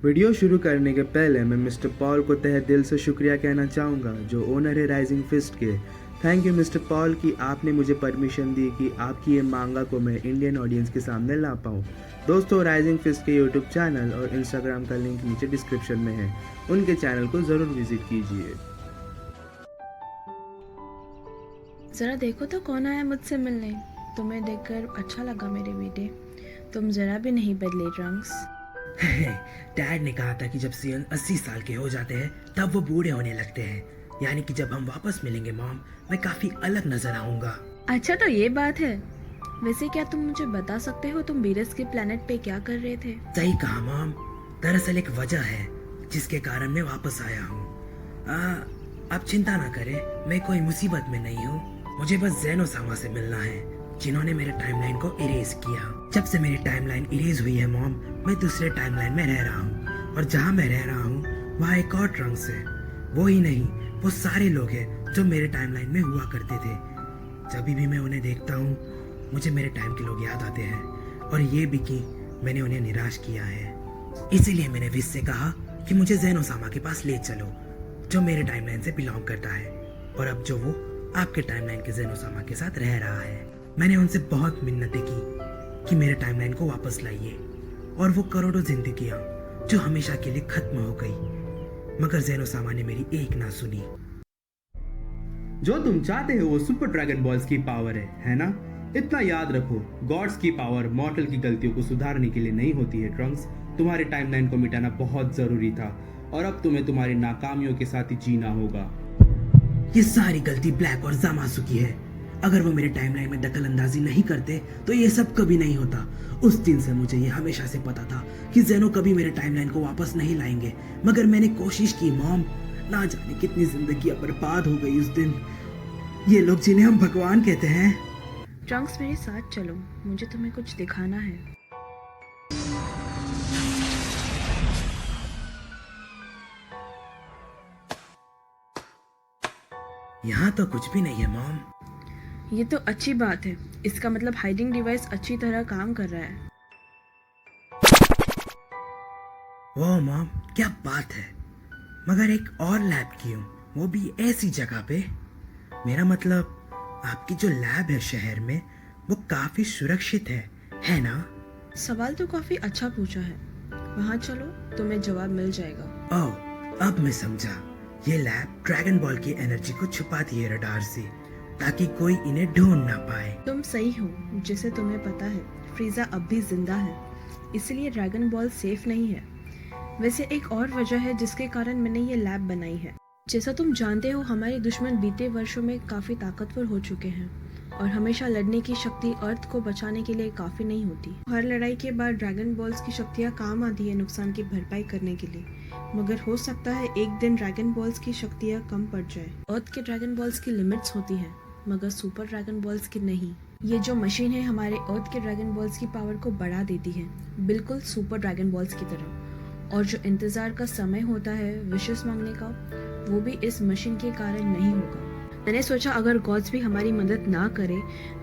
Video शुरू करने के पहले मैं मिस्टर पॉल को तहे दिल से शुक्रिया कहना चाहूँगा जो ओनर है राइजिंग फिस्ट के। थैंक यू मिस्टर पॉल कि आपने मुझे परमिशन दी कि आपकी ये मांगा को मैं इंडियन ऑडियंस के सामने ला पाऊँ। दोस्तों, राइजिंग फिस्ट के यूट्यूब चैनल और इंस्टाग्राम का लिंक नीचे डिस्क्रिप्शन में है, उनके चैनल को ज़रूर विजिट कीजिए। ज़रा देखो तो कौन आया मुझसे मिलने। तुम्हें देखकर अच्छा लगा मेरे बेटे, तुम ज़रा भी नहीं बदले ट्रंक्स। डैड ने कहा था कि जब सीएन 80 साल के हो जाते हैं तब वो बूढ़े होने लगते हैं, यानी कि जब हम वापस मिलेंगे मॉम, मैं काफी अलग नजर आऊंगा। अच्छा तो ये बात है। वैसे क्या तुम मुझे बता सकते हो तुम वीरस के प्लेनेट पे क्या कर रहे थे? सही कहा मॉम, दरअसल एक वजह है जिसके कारण मैं वापस आया हूँ। आप चिंता ना करें, मैं कोई मुसीबत में नहीं हूँ। मुझे बस ज़ेनोसामा से मिलना है जिन्होंने मेरे टाइमलाइन को इरेज किया। जब से मेरी टाइमलाइन इरेज हुई है मॉम, मैं दूसरे टाइमलाइन में रह रहा हूँ, और जहाँ मैं रह रहा हूँ वहाँ एक और ट्रंक्स है। वो ही नहीं, वो सारे लोग हैं जो मेरे टाइमलाइन में हुआ करते थे। जब भी मैं उन्हें देखता हूँ मुझे मेरे टाइम के लोग याद आते हैं, और ये भी कि मैंने उन्हें निराश किया है। इसीलिए मैंने विश से कहा कि मुझे ज़ेनोसामा के पास ले चलो जो मेरे टाइमलाइन से बिलोंग करता है, और अब जो वो आपके टाइमलाइन के ज़ेनोसामा के साथ रह रहा है। मैंने उनसे बहुत मिन्नतें की कि मेरे टाइमलाइन को वापस लाइए, और वो करोड़ों जिंदगियां जो हमेशा के लिए खत्म हो गई, मगर ज़ेनोसामा ने मेरी एक ना सुनी। जो तुम चाहते हो वो सुपर ड्रैगन बॉल्स की पावर है ना? इतना याद रखो, गॉड्स की पावर मॉर्टल की गलतियों को सुधारने के लिए नहीं होती है ट्रंक्स। तुम्हारे टाइमलाइन को मिटाना बहुत जरूरी था, और अब तुम्हें तुम्हारी नाकामियों के साथ ही जीना होगा। ये सारी गलती ब्लैक और ज़ामासु की है। अगर वो मेरे टाइमलाइन में दखल अंदाजी नहीं करते तो ये सब कभी नहीं होता। उस दिन से मुझे ये हमेशा से पता था कि ज़ेनो कभी मेरे टाइमलाइन को वापस नहीं लाएंगे, मगर मैंने कोशिश की मॉम। ना जाने कितनी जिंदगियां बर्बाद हो गई उस दिन। ये लोग जिन्हें हम भगवान कहते हैं। ट्रंक्स मेरे साथ चलो, मुझे तुम्हें कुछ दिखाना है। यहाँ तो कुछ भी नहीं है मॉम। ये तो अच्छी बात है, इसका मतलब हाइडिंग डिवाइस अच्छी तरह काम कर रहा है। वाह मॉम, क्या बात है। मगर एक और लैब क्यों, वो भी ऐसी जगह पे? मेरा मतलब आपकी जो लैब है शहर में वो काफी सुरक्षित है ना? सवाल तो काफी अच्छा पूछा है। वहाँ चलो, तुम्हें जवाब मिल जाएगा। ओह, अब मैं समझा। ये लैब ड्रैगन बॉल की एनर्जी को छुपाती है रडार से, ताकि कोई इन्हें ढूंढ ना पाए। तुम सही हो। जैसे तुम्हें पता है फ्रीजा अब भी जिंदा है, इसलिए ड्रैगन बॉल सेफ नहीं है। वैसे एक और वजह है जिसके कारण मैंने ये लैब बनाई है। जैसा तुम जानते हो हमारे दुश्मन बीते वर्षों में काफ़ी ताकतवर हो चुके हैं, और हमेशा लड़ने की शक्ति अर्थ को बचाने के लिए काफ़ी नहीं होती। हर लड़ाई के बाद ड्रैगन बॉल्स की शक्तियाँ काम आती है नुकसान की भरपाई करने के लिए, मगर हो सकता है एक दिन ड्रैगन बॉल्स की शक्तियाँ कम पड़ जाए। अर्थ के ड्रैगन बॉल्स की लिमिट्स होती हैं, मगर सुपर ड्रैगन बॉल्स की नहीं। ये जो मशीन है हमारे अर्थ के ड्रैगन बॉल्स की पावर को बढ़ा देती है, बिल्कुल सुपर ड्रैगन बॉल्स की तरह। और जो इंतजार का समय होता है विशेष मांगने का, वो भी इस मशीन के कारण नहीं होगा। मैंने सोचा अगर गॉड्स भी हमारी मदद ना करे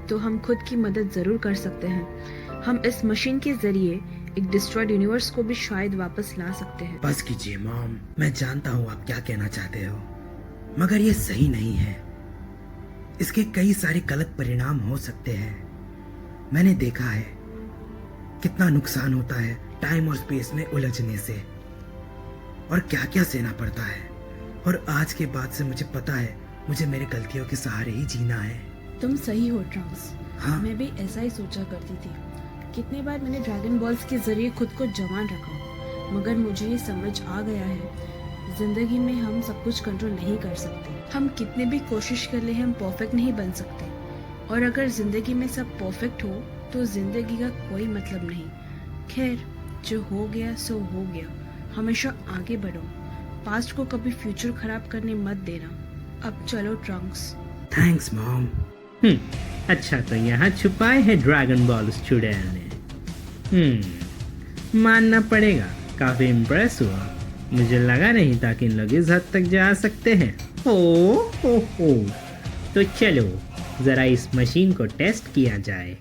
तो हम खुद की मदद जरूर कर सकते हैं। हम इस मशीन के जरिए एक डिस्ट्रॉयड यूनिवर्स को भी शायद वापस ला सकते हैं। बस कीजिए मॉम, मैं जानता हूँ आप क्या कहना चाहते हो, मगर ये सही नहीं है। इसके कई सारे गलत परिणाम हो सकते हैं। मैंने देखा है कितना नुकसान होता है टाइम और स्पेस में उलझने से, और क्या क्या सहना पड़ता है। और आज के बाद से मुझे पता है मुझे मेरी गलतियों के सहारे ही जीना है। तुम सही हो ट्रंक्स। हाँ? मैं भी ऐसा ही सोचा करती थी। कितने बार मैंने ड्रैगन बॉल्स के जरिए खुद को जवान रखा, मगर मुझे ये समझ आ गया है जिंदगी में हम सब कुछ कंट्रोल नहीं कर सकते। हम कितने भी कोशिश कर ले हम परफेक्ट नहीं बन सकते, और अगर जिंदगी में सब परफेक्ट हो तो जिंदगी का कोई मतलब नहीं। खैर, जो हो गया सो हो गया। हमेशा आगे बढ़ो, पास्ट को कभी फ्यूचर खराब करने मत देना। अब चलो ट्रंक्स। Thanks mom. अच्छा तो यहाँ छुपाए हैं ड्रैगन बॉल चुड़ैल ने। मानना पड़ेगा, काफी इम्प्रेस हुआ। मुझे लगा नहीं था कि इन लोग इस हद तक जा सकते हैं। हो तो चलो जरा इस मशीन को टेस्ट किया जाए।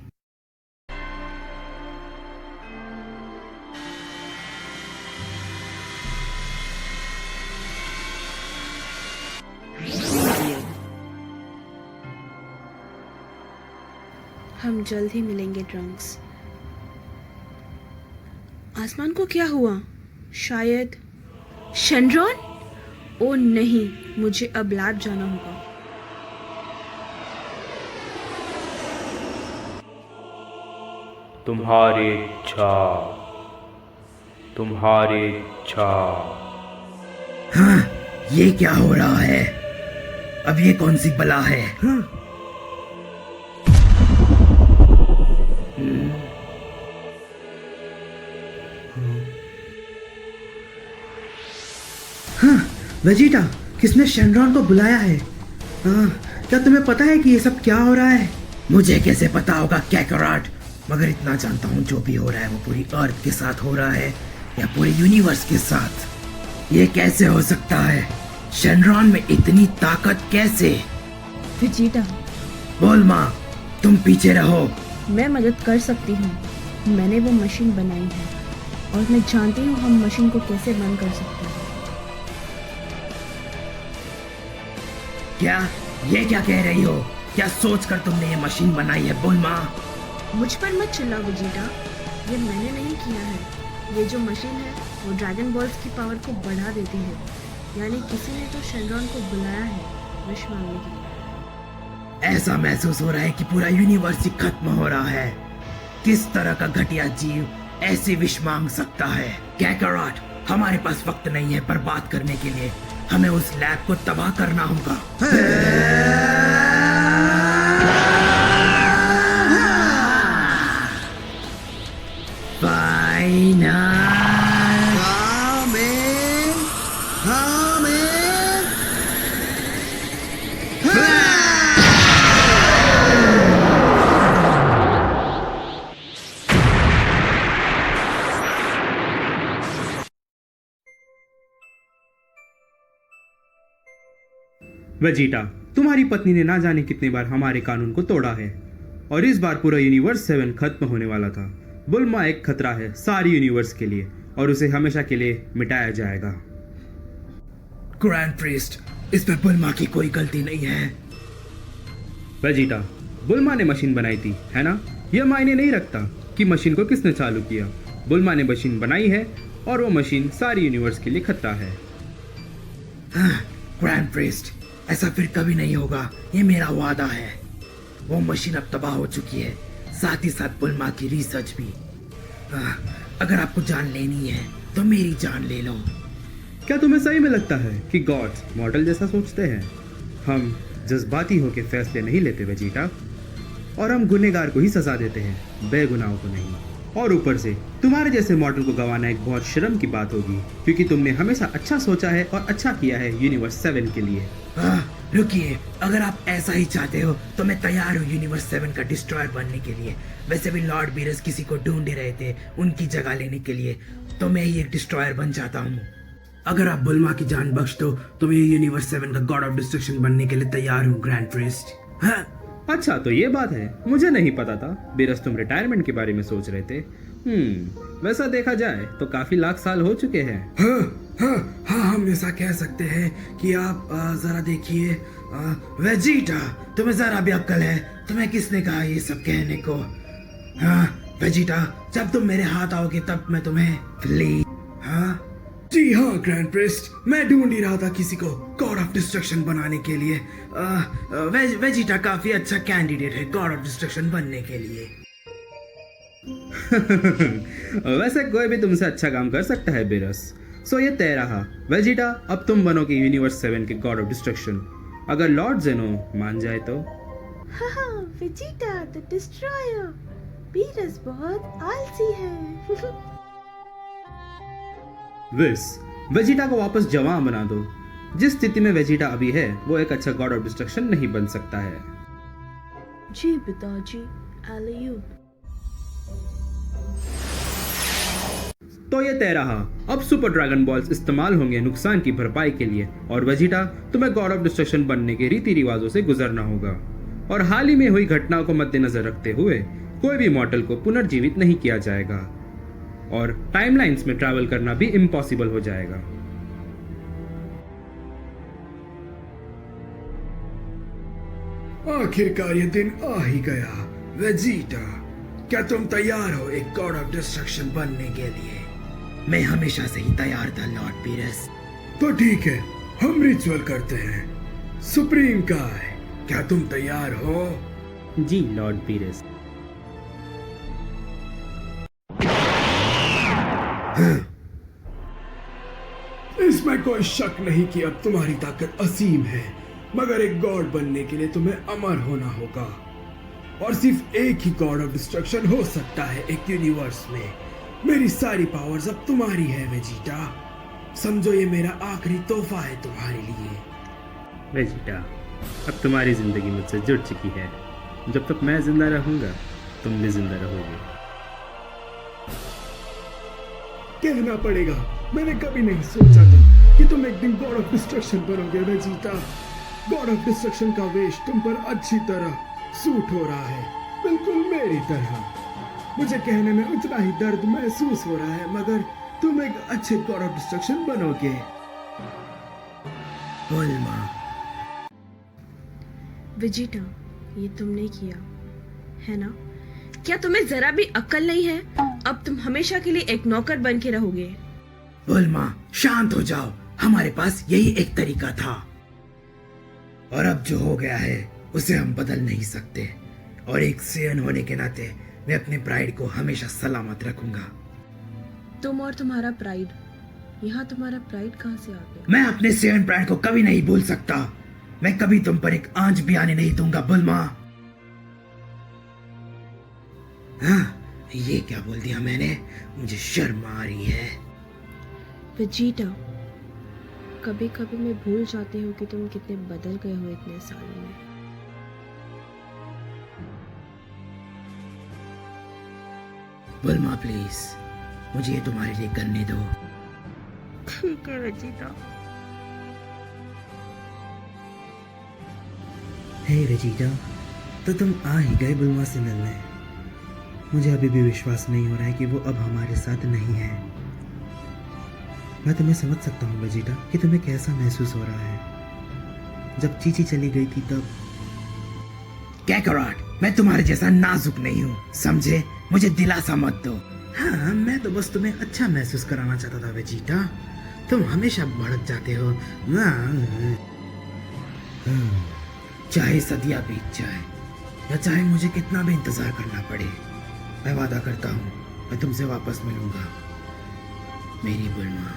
हम जल्द ही मिलेंगे ट्रंक्स। आसमान को क्या हुआ? शायद शेनरॉन? ओ नहीं, मुझे अब लैब जाना होगा। तुम्हारी इच्छा, तुम्हारी इच्छा। हाँ, ये क्या हो रहा है? अब ये कौन सी बला है? हाँ, वेजिटा, किसने शेनरॉन को बुलाया है? क्या तुम्हें पता है कि ये सब क्या हो रहा है? मुझे कैसे पता होगा कैकराट, मगर इतना जानता हूँ जो भी हो रहा है वो पूरी अर्थ के साथ हो रहा है या पूरे यूनिवर्स के साथ। ये कैसे हो सकता है? शेनरॉन में इतनी ताकत कैसे? वेजिटा, बोल माँ, तुम पीछे रहो। मैं मदद कर सकती हूँ। मैंने वो मशीन बनाई है और मैं जानती हूँ हम मशीन को कैसे बंद कर सकते हैं। क्या? ये क्या कह रही हो? क्या सोच कर तुमने ये मशीन बनाई है? बोल माँ। मुझ पर मत चिल्लाओ वेजिटा, ये मैंने नहीं किया है। ये जो मशीन है वो ड्रैगन बॉल्स की पावर को बढ़ा देती है, यानी किसी ने तो शेनरॉन को बुलाया है विश मांगने के लिए। ऐसा महसूस हो रहा है कि पूरा यूनिवर्स ही खत्म हो रहा है। किस तरह का घटिया जीव ऐसी विश मांग सकता है? कैकराट, हमारे पास वक्त नहीं है बर्बाद करने के लिए। हमें उस लैब को तबाह करना होगा। वेजिटा, तुम्हारी पत्नी ने ना जाने कितनी बार हमारे कानून को तोड़ा है और इस बार पूरा यूनिवर्स 7 खत्म होने वाला था। बुल्मा एक खतरा है सारी यूनिवर्स के लिए और उसे हमेशा के लिए मिटाया जाएगा। ग्रैंड प्रीस्ट, इसमें बुल्मा की कोई गलती नहीं है। वेजिटा, बुल्मा ने मशीन बनाई थी, है ना? यह मायने नहीं रखता कि मशीन को किसने चालू किया। बुल्मा ने मशीन बनाई है और वो मशीन सारी यूनिवर्स के लिए खतरा है। ग्रैंड प्रीस्ट, ऐसा फिर कभी नहीं होगा, ये मेरा वादा है। वो मशीन अब तबाह हो चुकी है, साथ ही साथ बुल्मा की रिसर्च भी। अगर आपको जान लेनी है तो मेरी जान ले लो। क्या तुम्हें सही में लगता है कि गॉड्स मॉडल जैसा सोचते हैं? हम जज्बाती होकर फैसले नहीं लेते वेजिटा, और हम गुनहगार को ही सजा देते हैं, बेगुनाहों को नहीं। और ऊपर से तुम्हारे जैसे मॉडल को गंवाना एक बहुत शर्म की बात होगी, क्योंकि तुमने हमेशा अच्छा सोचा है और अच्छा किया है यूनिवर्स 7 के लिए। रुकिए, अगर आप ऐसा ही चाहते हो तो मैं तैयार हूँ यूनिवर्स 7 का डिस्ट्रॉयर बनने के लिए। वैसे भी लॉर्ड बीरस किसी को ढूंढ ही रहे थे उनकी जगह लेने के लिए, तो मैं ही एक डिस्ट्रॉयर बन जाता हूँ। अगर आप बुल्मा की जान बख्श दो तो मैं यूनिवर्स 7 का गॉड ऑफ डिस्ट्रक्शन बनने के लिए तैयार हूँ ग्रैंड प्रीस्ट। अच्छा, तो ये बात है, मुझे नहीं पता था बीरस तुम रिटायरमेंट के बारे में सोच रहे थे। वैसा देखा जाए तो काफी लाख साल हो चुके हैं। हाँ, हम ऐसा कह सकते हैं कि आप जरा देखिए, वेजिटा, तुम्हें जरा भी अक्ल है? तुम्हें किसने कहा ये सब कहने को? हाँ वेजिटा, जब तुम मेरे हाथ आओगे तब मैं तुम्हें प्लीज। हाँ जी हाँ ग्रैंड प्रीस्ट, मैं ढूंढ ही रहा था किसी को गॉड ऑफ डिस्ट्रक्शन बनाने के लिए। वेजिटा काफी अच्छा कैंडिडेट है गॉड ऑफ डिस्ट्रक्शन बनने के लिए। वैसे कोई भी तुमसे अच्छा काम कर सकता है बीरस। सो ये तय रहा वेजिटा, अब तुम बनोगे यूनिवर्स 7 के गॉड ऑफ डिस्ट्रक्शन, अगर लॉर्ड जेनो मान जाए तो। हाँ, वेजिटा द डिस्ट्रॉयर। बीरस बहुत आलसी है। वेजिटा को वापस जवान बना दो। जिस स्थिति में वेजिटा अभी है वो एक अच्छा गॉड ऑफ डिस्ट्रक्शन नहीं बन सकता है। जी पिताजी, आलयू। तो ये तय रहा, अब सुपर ड्रैगन बॉल्स इस्तेमाल होंगे नुकसान की भरपाई के लिए, और वेजिटा तुम्हें गॉड ऑफ डिस्ट्रक्शन बनने के रीति रिवाजों से गुजरना होगा। और हाल ही में हुई घटनाओं को मद्देनजर रखते हुए कोई भी मॉडल को पुनर्जीवित नहीं किया जाएगा और टाइमलाइंस में ट्रैवल करना भी इम्पॉसिबल हो जाएगा। आखिरकार ये दिन आ ही गया। वेजिटा, क्या तुम तैयार हो एक गॉड ऑफ डिस्ट्रक्शन बनने के लिए? मैं हमेशा से ही तैयार था लॉर्ड पीरस। तो ठीक है, हम रिचुअल करते हैं। सुप्रीम काय, क्या तुम तैयार हो? जी लॉर्ड पीरस। इसमें कोई शक नहीं कि अब तुम्हारी ताकत असीम है, मगर एक गॉड बनने के लिए तुम्हें अमर होना होगा, और सिर्फ एक ही गॉड ऑफ डिस्ट्रक्शन हो सकता है एक यूनिवर्स में। मेरी सारी पावर्स अब तुम्हारी है वेजिटा, समझो ये मेरा आखिरी तोहफा है तुम्हारे लिए। वेजिटा, अब तुम्हारी जिंदगी मुझसे जुड़ चुकी है। जब तक मैं जिंदा रहूंगा तुम भी जिंदा रहोगे। कहना पड़ेगा, मैंने कभी नहीं सोचा था कि तुम एक दिन गॉड ऑफ डिस्ट्रक्शन बनोगे वेजिटा। गॉड ऑफ डिस्ट्रक्शन का वेश तुम पर अच्छी तरह सूट हो रहा है, बिल्कुल मेरी तरह। मुझे कहने में उतना ही दर्द महसूस हो रहा है, मगर तुम एक अच्छे गॉड ऑफ डिस्ट्रक्शन बनोगे। बुल्मा, वेजिटा, ये तुमने किया है ना? क्या तुम्हें जरा भी अक्ल नहीं है? अब तुम हमेशा के लिए एक नौकर बन के रहोगे। बुल्मा शांत हो जाओ, हमारे पास यही एक तरीका था, और अब जो हो गया है उसे हम बदल नहीं सकते, और एक सेयन होने के नाते मैं अपने प्राइड को हमेशा सलामत रखूंगा। तुम और तुम्हारा प्राइड, यहाँ तुम्हारा प्राइड कहाँ से आ गया? मैं अपने सेयन प्राइड को कभी नहीं भूल सकता। मैं कभी तुम पर एक आंच भी आने नहीं दूंगा बुल्मा। हाँ, ये क्या बोल दिया मैंने? मुझे शर्म आ रही है। वेजिटा, कभी कभी मैं भूल जाती हूँ कि तुम कितने बदल गए हो इतने सालों में। बुल्मा प्लीज, मुझे ये तुम्हारे लिए करने दो। ठीक है वेजिटा। हे वेजिटा, तो तुम आ ही गए बुल्मा से मिलने। मुझे अभी भी विश्वास नहीं हो रहा है कि वो अब हमारे साथ नहीं है। मैं तुम्हें समझ सकता हूँ वेजिटा कि तुम्हें कैसा महसूस हो रहा है। जब चीची चली गई थी तब। कैकराट, मैं तुम्हारे जैसा नाजुक नहीं हूँ, समझे? मुझे दिलासा मत दो। हाँ, मैं तो बस तुम्हें अच्छा महसूस कराना चाहता था वेजिटा। तुम हमेशा भड़क जाते हो। चाहे सदियां बीत जाए या चाहे मुझे कितना भी इंतजार करना पड़े, मैं वादा करता हूँ मैं तुमसे वापस मिलूंगा, मेरी बुल्मा।